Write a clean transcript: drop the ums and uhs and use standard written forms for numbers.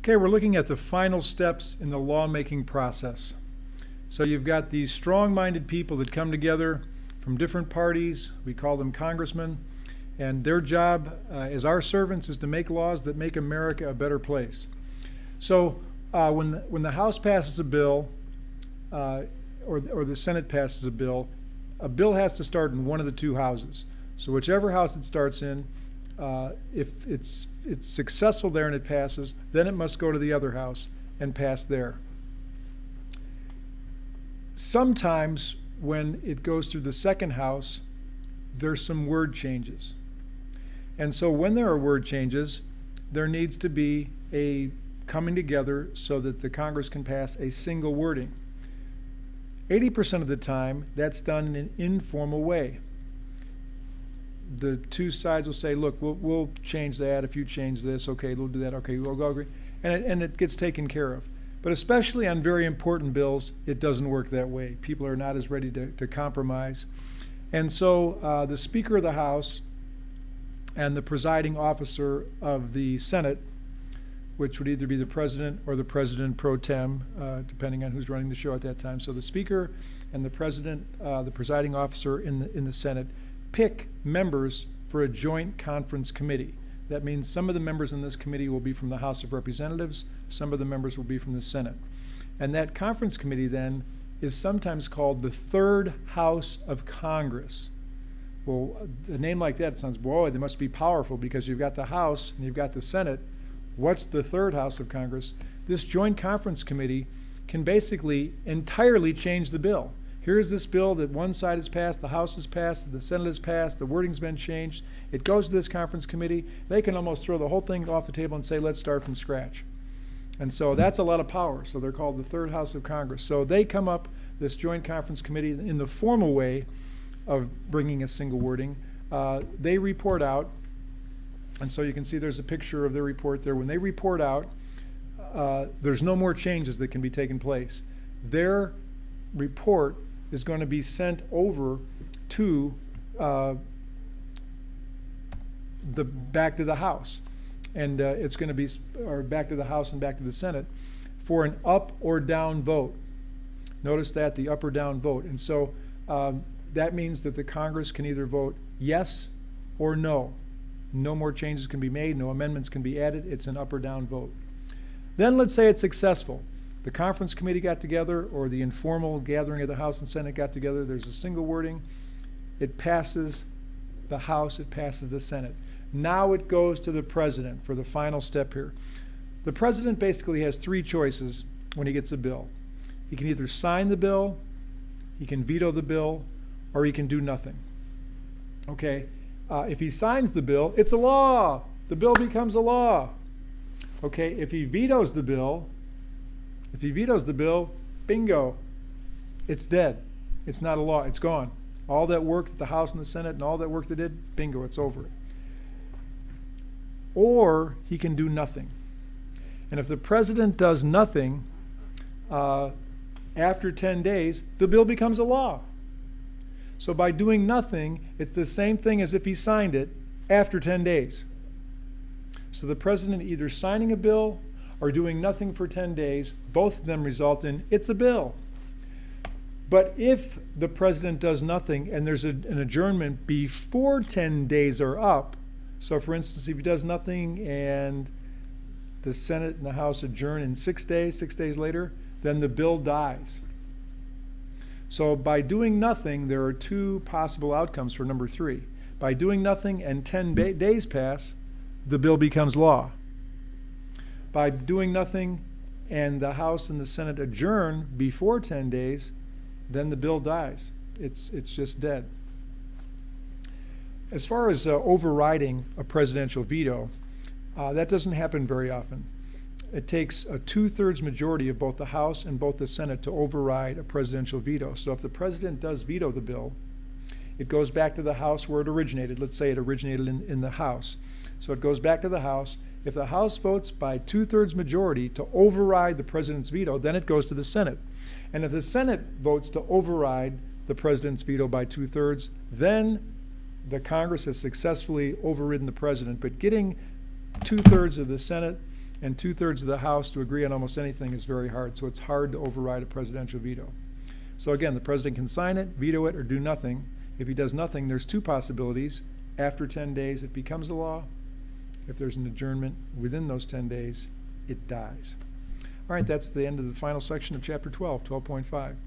Okay, we're looking at the final steps in the lawmaking process. So you've got these strong-minded people that come together from different parties. We call them congressmen. And their job as our servants is to make laws that make America a better place. So when the House passes a bill or the Senate passes a bill has to start in one of the two houses. So whichever house it starts in, if it's successful there and it passes, then it must go to the other house and pass there. Sometimes when it goes through the second house, there's some word changes. And so when there are word changes, there needs to be a coming together so that the Congress can pass a single wording. 80% of the time, that's done in an informal way. The two sides will say, look, we'll change that. If you change this, okay, we'll do that. Okay, we'll go agree. And it gets taken care of. But especially on very important bills, it doesn't work that way. People are not as ready to compromise. And so the Speaker of the House and the presiding officer of the Senate, which would either be the President or the President pro tem, depending on who's running the show at that time. So the Speaker and the President, the presiding officer in the Senate, pick members for a joint conference committee. That means some of the members in this committee will be from the House of Representatives, some of the members will be from the Senate. And that conference committee then is sometimes called the Third House of Congress. Well, a name like that sounds, boy, they must be powerful because you've got the House and you've got the Senate. What's the Third House of Congress? This joint conference committee can basically entirely change the bill. Here's this bill that one side has passed, the House has passed, the Senate has passed, the wording's been changed. It goes to this conference committee. They can almost throw the whole thing off the table and say, let's start from scratch. And so that's a lot of power. So they're called the Third House of Congress. So they come up, this joint conference committee, in the formal way of bringing a single wording. They report out, and so you can see there's a picture of their report there. When they report out, there's no more changes that can be taken place. Their report is going to be sent over to back to the House, and it's going to be back to the House and back to the Senate for an up or down vote. Notice that, the up or down vote. And so that means that the Congress can either vote yes or no. No more changes can be made, no amendments can be added. It's an up or down vote. Then let's say it's successful. The conference committee got together, or the informal gathering of the House and Senate got together. There's a single wording. It passes the House, it passes the Senate. Now it goes to the President for the final step here. The President basically has three choices when he gets a bill. He can either sign the bill, he can veto the bill, or he can do nothing. Okay, if he signs the bill, it's a law. The bill becomes a law. Okay, if he vetoes the bill, bingo, it's dead. It's not a law, it's gone. All that work that the House and the Senate and all that work they did, bingo, it's over. Or he can do nothing. And if the President does nothing, after 10 days, the bill becomes a law. So by doing nothing, it's the same thing as if he signed it after 10 days. So the President either signing a bill or doing nothing for 10 days, both of them result in it's a bill. But if the President does nothing and there's an adjournment before 10 days are up, so for instance, if he does nothing and the Senate and the House adjourn in 6 days, 6 days later, then the bill dies. So by doing nothing, there are two possible outcomes for number 3. By doing nothing and 10 days pass, the bill becomes law. By doing nothing and the House and the Senate adjourn before 10 days, then the bill dies. It's just dead. As far as overriding a presidential veto, that doesn't happen very often. It takes a 2/3 majority of both the House and both the Senate to override a presidential veto. So if the President does veto the bill, it goes back to the House where it originated. Let's say it originated in the House. So it goes back to the House. If the House votes by 2/3 majority to override the President's veto, then it goes to the Senate. And if the Senate votes to override the President's veto by 2/3, then the Congress has successfully overridden the President. But getting 2/3 of the Senate And 2/3 of the House to agree on almost anything is very hard, so it's hard to override a presidential veto. So again, the president can sign it, veto it, or do nothing. If he does nothing, there's two possibilities. After 10 days, it becomes a law. If there's an adjournment within those 10 days, it dies. All right, that's the end of the final section of Chapter 12, 12.5.